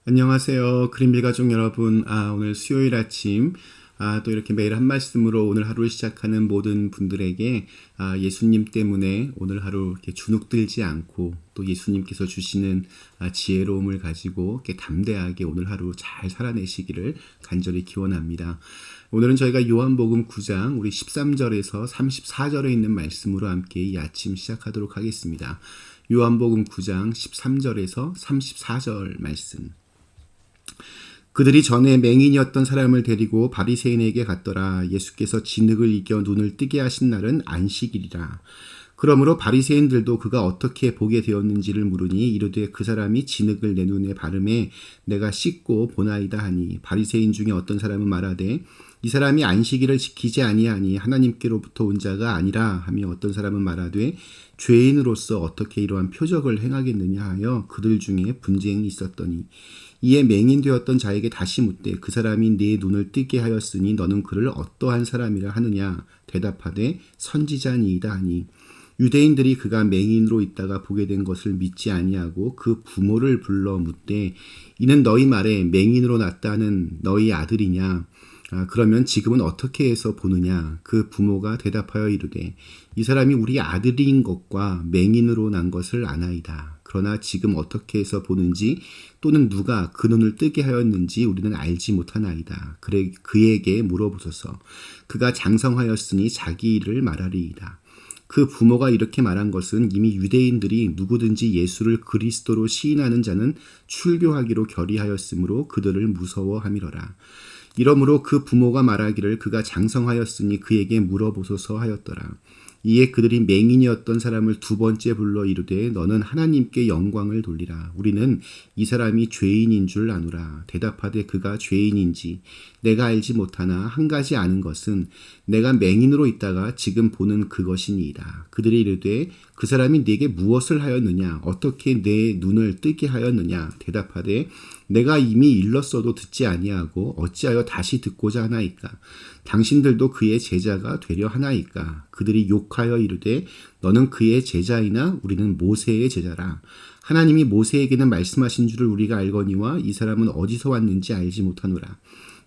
안녕하세요. 그린빌 가족 여러분. 오늘 수요일 아침, 또 이렇게 매일 한 말씀으로 오늘 하루를 시작하는 모든 분들에게, 예수님 때문에 오늘 하루 이렇게 주눅들지 않고 또 예수님께서 주시는 지혜로움을 가지고 이렇게 담대하게 오늘 하루 잘 살아내시기를 간절히 기원합니다. 오늘은 저희가 요한복음 9장 우리 13절에서 34절에 있는 말씀으로 함께 이 아침 시작하도록 하겠습니다. 요한복음 9장 13절에서 34절 말씀. 그들이 전에 맹인이었던 사람을 데리고 바리새인에게 갔더라. 예수께서 진흙을 이겨 눈을 뜨게 하신 날은 안식일이라. 그러므로 바리새인들도 그가 어떻게 보게 되었는지를 물으니 이르되 그 사람이 진흙을 내 눈에 바르매 내가 씻고 보나이다 하니, 바리새인 중에 어떤 사람은 말하되 이 사람이 안식일을 지키지 아니하니 하나님께로부터 온 자가 아니라 하며, 어떤 사람은 말하되 죄인으로서 어떻게 이러한 표적을 행하겠느냐 하여 그들 중에 분쟁이 있었더니, 이에 맹인되었던 자에게 다시 묻되 그 사람이 네 눈을 뜨게 하였으니 너는 그를 어떠한 사람이라 하느냐. 대답하되 선지자니이다 하니, 유대인들이 그가 맹인으로 있다가 보게 된 것을 믿지 아니하고 그 부모를 불러 묻되 이는 너희 말에 맹인으로 났다는 너희 아들이냐. 그러면 지금은 어떻게 해서 보느냐. 그 부모가 대답하여 이르되 이 사람이 우리 아들인 것과 맹인으로 난 것을 아나이다. 그러나 지금 어떻게 해서 보는지 또는 누가 그 눈을 뜨게 하였는지 우리는 알지 못하나이다. 그래 그에게 물어보소서. 그가 장성하였으니 자기 일을 말하리이다. 그 부모가 이렇게 말한 것은 이미 유대인들이 누구든지 예수를 그리스도로 시인하는 자는 출교하기로 결의하였으므로 그들을 무서워함이러라. 이러므로 그 부모가 말하기를 그가 장성하였으니 그에게 물어보소서 하였더라. 이에 그들이 맹인이었던 사람을 두 번째 불러 이르되 너는 하나님께 영광을 돌리라. 우리는 이 사람이 죄인인 줄 아노라. 대답하되 그가 죄인인지 내가 알지 못하나 한 가지 아는 것은 내가 맹인으로 있다가 지금 보는 그것이니이다. 그들이 이르되 그 사람이 네게 무엇을 하였느냐. 어떻게 내 눈을 뜨게 하였느냐. 대답하되 내가 이미 일렀어도 듣지 아니하고 어찌하여 다시 듣고자 하나이까. 당신들도 그의 제자가 되려 하나이까. 그들이 욕하여 이르되 너는 그의 제자이나 우리는 모세의 제자라. 하나님이 모세에게는 말씀하신 줄을 우리가 알거니와 이 사람은 어디서 왔는지 알지 못하노라.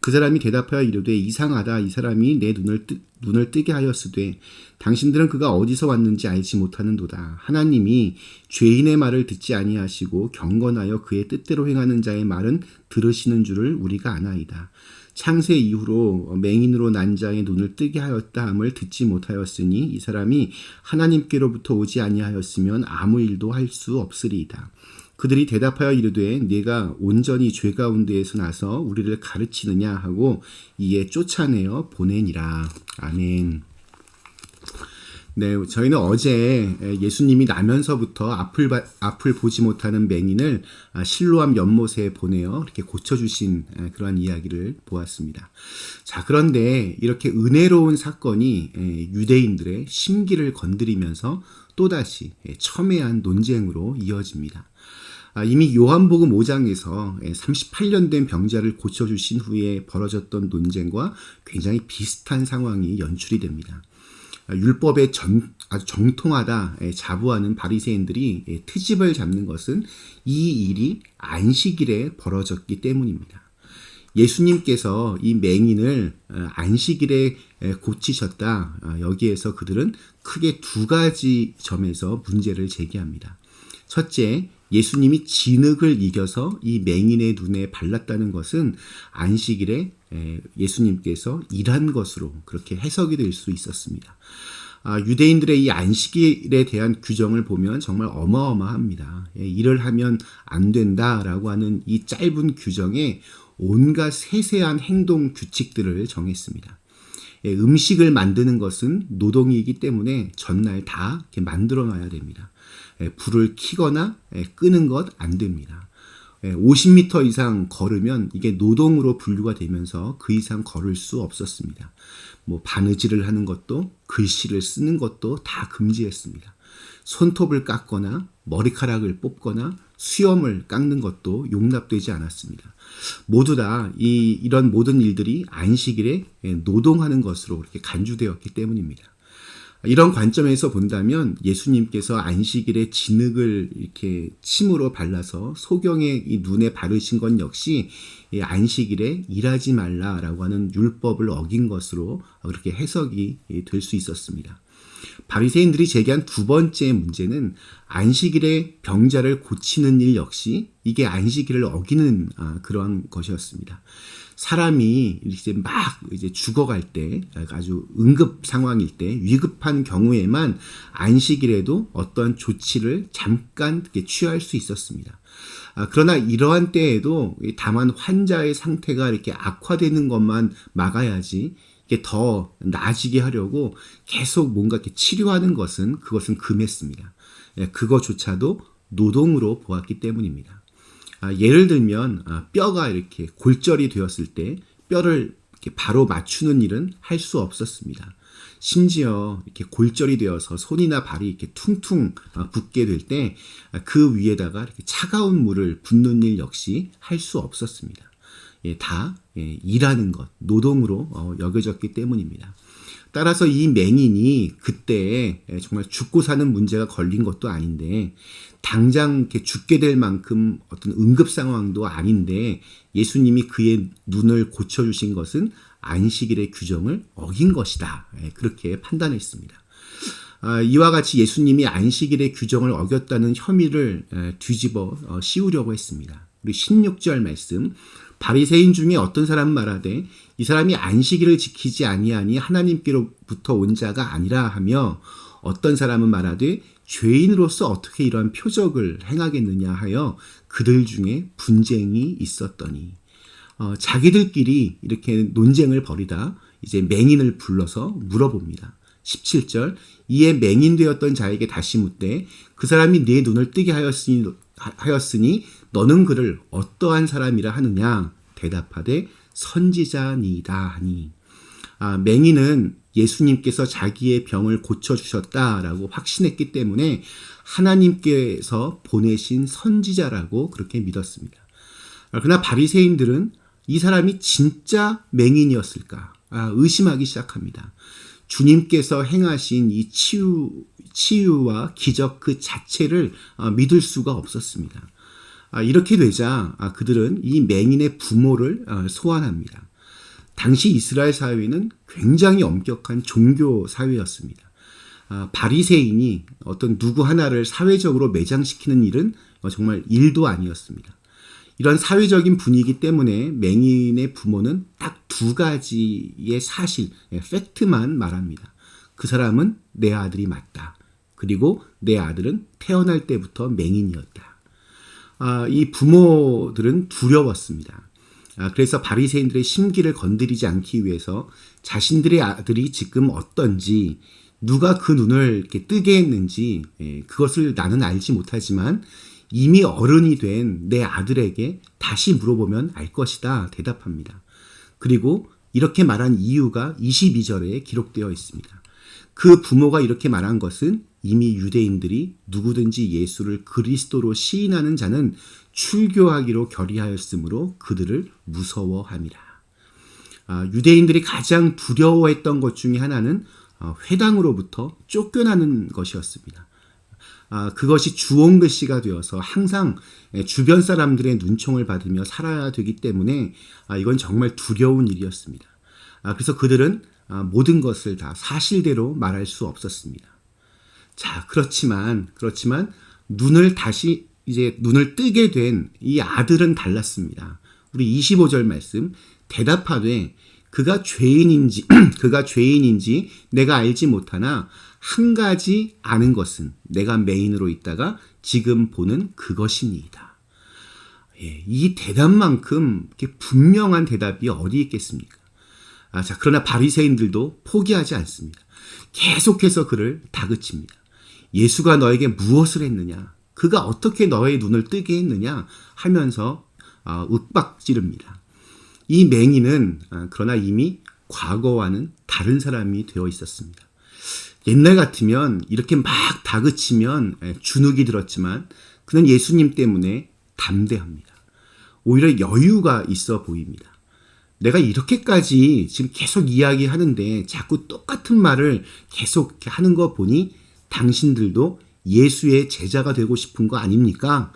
그 사람이 대답하여 이르되 이상하다. 이 사람이 내 눈을 뜨게 하였으되 당신들은 그가 어디서 왔는지 알지 못하는도다. 하나님이 죄인의 말을 듣지 아니하시고 경건하여 그의 뜻대로 행하는 자의 말은 들으시는 줄을 우리가 아나이다. 창세 이후로 맹인으로 난 자의 눈을 뜨게 하였다 함을 듣지 못하였으니 이 사람이 하나님께로부터 오지 아니하였으면 아무 일도 할 수 없으리이다. 그들이 대답하여 이르되 네가 온전히 죄 가운데에서 나서 우리를 가르치느냐 하고 이에 쫓아내어 보내니라. 아멘. 네, 저희는 어제 예수님이 나면서부터 앞을 보지 못하는 맹인을 실로암 연못에 보내어 이렇게 고쳐주신 그러한 이야기를 보았습니다. 자, 그런데 이렇게 은혜로운 사건이 유대인들의 심기를 건드리면서 또다시 첨예한 논쟁으로 이어집니다. 이미 요한복음 5장에서 38년 된 병자를 고쳐주신 후에 벌어졌던 논쟁과 굉장히 비슷한 상황이 연출이 됩니다. 율법에 아주 정통하다 자부하는 바리새인들이 트집을 잡는 것은 이 일이 안식일에 벌어졌기 때문입니다. 예수님께서 이 맹인을 안식일에 고치셨다. 여기에서 그들은 크게 두 가지 점에서 문제를 제기합니다. 첫째, 예수님이 진흙을 이겨서 이 맹인의 눈에 발랐다는 것은 안식일에 예수님께서 일한 것으로 그렇게 해석이 될 수 있었습니다. 유대인들의 이 안식일에 대한 규정을 보면 정말 어마어마합니다. 일을 하면 안 된다라고 하는 이 짧은 규정에 온갖 세세한 행동 규칙들을 정했습니다. 음식을 만드는 것은 노동이기 때문에 전날 다 이렇게 만들어 놔야 됩니다. 불을 켜거나 끄는 것 안 됩니다. 50m 이상 걸으면 이게 노동으로 분류가 되면서 그 이상 걸을 수 없었습니다. 바느질을 하는 것도 글씨를 쓰는 것도 다 금지했습니다. 손톱을 깎거나 머리카락을 뽑거나 수염을 깎는 것도 용납되지 않았습니다. 모두 다 이런 모든 일들이 안식일에 노동하는 것으로 그렇게 간주되었기 때문입니다. 이런 관점에서 본다면 예수님께서 안식일에 진흙을 이렇게 침으로 발라서 소경의 이 눈에 바르신 건 역시 이 안식일에 일하지 말라라고 하는 율법을 어긴 것으로 그렇게 해석이 될 수 있었습니다. 바리새인들이 제기한 두 번째 문제는 안식일에 병자를 고치는 일 역시 이게 안식일을 어기는 그러한 것이었습니다. 사람이 이제 막 이제 죽어갈 때, 아주 응급 상황일 때, 위급한 경우에만 안식일에도 어떠한 조치를 잠깐 취할 수 있었습니다. 그러나 이러한 때에도 다만 환자의 상태가 이렇게 악화되는 것만 막아야지 이게 더 나아지게 하려고 계속 뭔가 이렇게 치료하는 그것은 금했습니다. 그거조차도 노동으로 보았기 때문입니다. 예를 들면 뼈가 이렇게 골절이 되었을 때 뼈를 이렇게 바로 맞추는 일은 할 수 없었습니다. 심지어 이렇게 골절이 되어서 손이나 발이 이렇게 퉁퉁 붓게 될 때 그 위에다가 이렇게 차가운 물을 붓는 일 역시 할 수 없었습니다. 다 일하는 것, 노동으로 여겨졌기 때문입니다. 따라서 이 맹인이 그때 정말 죽고 사는 문제가 걸린 것도 아닌데 당장 이렇게 죽게 될 만큼 어떤 응급 상황도 아닌데 예수님이 그의 눈을 고쳐주신 것은 안식일의 규정을 어긴 것이다. 그렇게 판단했습니다. 이와 같이 예수님이 안식일의 규정을 어겼다는 혐의를 뒤집어 씌우려고 했습니다. 우리 16절 말씀, 바리새인 중에 어떤 사람은 말하되 이 사람이 안식일을 지키지 아니하니 하나님께로부터 온 자가 아니라 하며 어떤 사람은 말하되 죄인으로서 어떻게 이러한 표적을 행하겠느냐 하여 그들 중에 분쟁이 있었더니 자기들끼리 이렇게 논쟁을 벌이다 이제 맹인을 불러서 물어봅니다. 17절, 이에 맹인되었던 자에게 다시 묻되 그 사람이 네 눈을 뜨게 하였으니 너는 그를 어떠한 사람이라 하느냐? 대답하되 선지자니이다 하니. 맹인은 예수님께서 자기의 병을 고쳐주셨다라고 확신했기 때문에 하나님께서 보내신 선지자라고 그렇게 믿었습니다. 그러나 바리새인들은 이 사람이 진짜 맹인이었을까 의심하기 시작합니다. 주님께서 행하신 이 치유와 기적 그 자체를 믿을 수가 없었습니다. 이렇게 되자 그들은 이 맹인의 부모를 소환합니다. 당시 이스라엘 사회는 굉장히 엄격한 종교 사회였습니다. 바리새인이 어떤 누구 하나를 사회적으로 매장시키는 일은 정말 일도 아니었습니다. 이런 사회적인 분위기 때문에 맹인의 부모는 딱 두 가지의 사실, 팩트만 말합니다. 그 사람은 내 아들이 맞다. 그리고 내 아들은 태어날 때부터 맹인이었다. 이 부모들은 두려웠습니다. 그래서 바리새인들의 심기를 건드리지 않기 위해서 자신들의 아들이 지금 어떤지, 누가 그 눈을 이렇게 뜨게 했는지 그것을 나는 알지 못하지만 이미 어른이 된 내 아들에게 다시 물어보면 알 것이다 대답합니다. 그리고 이렇게 말한 이유가 22절에 기록되어 있습니다. 그 부모가 이렇게 말한 것은 이미 유대인들이 누구든지 예수를 그리스도로 시인하는 자는 출교하기로 결의하였으므로 그들을 무서워함이라. 유대인들이 가장 두려워했던 것 중에 하나는 회당으로부터 쫓겨나는 것이었습니다. 그것이 주홍글씨가 되어서 항상 주변 사람들의 눈총을 받으며 살아야 되기 때문에 이건 정말 두려운 일이었습니다. 그래서 그들은 모든 것을 다 사실대로 말할 수 없었습니다. 자, 그렇지만 눈을 뜨게 된 이 아들은 달랐습니다. 우리 25절 말씀, 대답하되 그가 죄인인지 내가 알지 못하나 한 가지 아는 것은 내가 맹인으로 있다가 지금 보는 그것이니이다. 이 대답만큼 분명한 대답이 어디 있겠습니까? 그러나 바리새인들도 포기하지 않습니다. 계속해서 그를 다그칩니다. 예수가 너에게 무엇을 했느냐? 그가 어떻게 너의 눈을 뜨게 했느냐? 하면서 윽박지릅니다. 이 맹인은 그러나 이미 과거와는 다른 사람이 되어 있었습니다. 옛날 같으면 이렇게 막 다그치면 주눅이 들었지만 그는 예수님 때문에 담대합니다. 오히려 여유가 있어 보입니다. 내가 이렇게까지 지금 계속 이야기하는데 자꾸 똑같은 말을 계속 이렇게 하는 거 보니 당신들도 예수의 제자가 되고 싶은 거 아닙니까?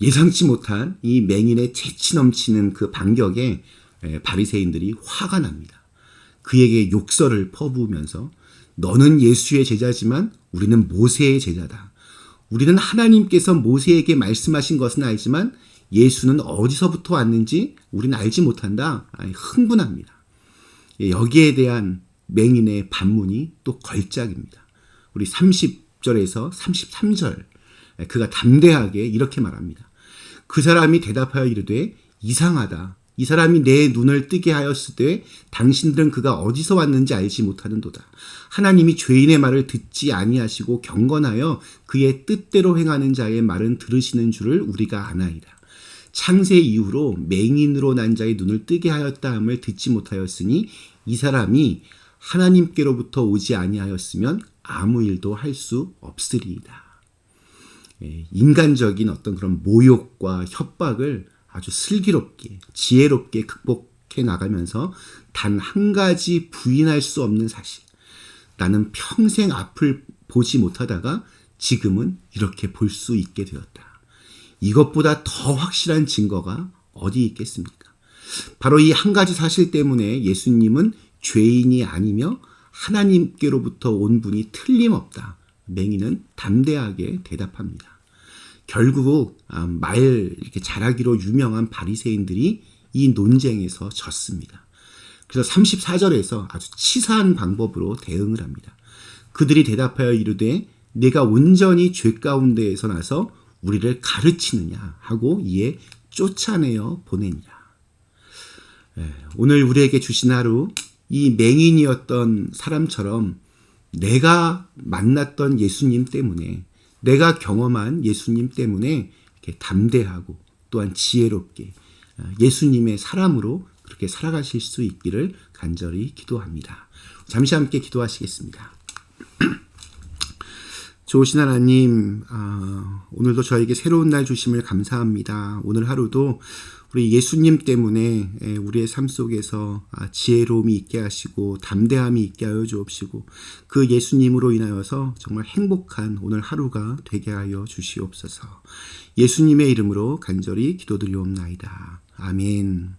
예상치 못한 이 맹인의 재치 넘치는 그 반격에 바리새인들이 화가 납니다. 그에게 욕설을 퍼부으면서 너는 예수의 제자지만 우리는 모세의 제자다. 우리는 하나님께서 모세에게 말씀하신 것은 알지만 예수는 어디서부터 왔는지 우리는 알지 못한다. 흥분합니다. 여기에 대한 맹인의 반문이 또 걸작입니다. 우리 30절에서 33절 그가 담대하게 이렇게 말합니다. 그 사람이 대답하여 이르되 이상하다. 이 사람이 내 눈을 뜨게 하였을 때 당신들은 그가 어디서 왔는지 알지 못하는도다. 하나님이 죄인의 말을 듣지 아니하시고 경건하여 그의 뜻대로 행하는 자의 말은 들으시는 줄을 우리가 아나이다. 창세 이후로 맹인으로 난 자의 눈을 뜨게 하였다 함을 듣지 못하였으니 이 사람이 하나님께로부터 오지 아니하였으면 아무 일도 할 수 없으리이다. 인간적인 어떤 그런 모욕과 협박을 아주 슬기롭게 지혜롭게 극복해 나가면서 단 한 가지 부인할 수 없는 사실. 나는 평생 앞을 보지 못하다가 지금은 이렇게 볼 수 있게 되었다. 이것보다 더 확실한 증거가 어디 있겠습니까? 바로 이 한 가지 사실 때문에 예수님은 죄인이 아니며 하나님께로부터 온 분이 틀림없다. 맹인은 담대하게 대답합니다. 결국 말 이렇게 잘하기로 유명한 바리새인들이 이 논쟁에서 졌습니다. 그래서 34절에서 아주 치사한 방법으로 대응을 합니다. 그들이 대답하여 이르되 내가 온전히 죄 가운데에서 나서 우리를 가르치느냐 하고 이에 쫓아내어 보내니라. 오늘 우리에게 주신 하루 이 맹인이었던 사람처럼 내가 만났던 예수님 때문에 내가 경험한 예수님 때문에 이렇게 담대하고 또한 지혜롭게 예수님의 사람으로 그렇게 살아가실 수 있기를 간절히 기도합니다. 잠시 함께 기도하시겠습니다. 좋으신 하나님, 오늘도 저에게 새로운 날 주심을 감사합니다. 오늘 하루도 우리 예수님 때문에 우리의 삶 속에서 지혜로움이 있게 하시고 담대함이 있게 하여 주옵시고 그 예수님으로 인하여서 정말 행복한 오늘 하루가 되게 하여 주시옵소서. 예수님의 이름으로 간절히 기도드리옵나이다. 아멘.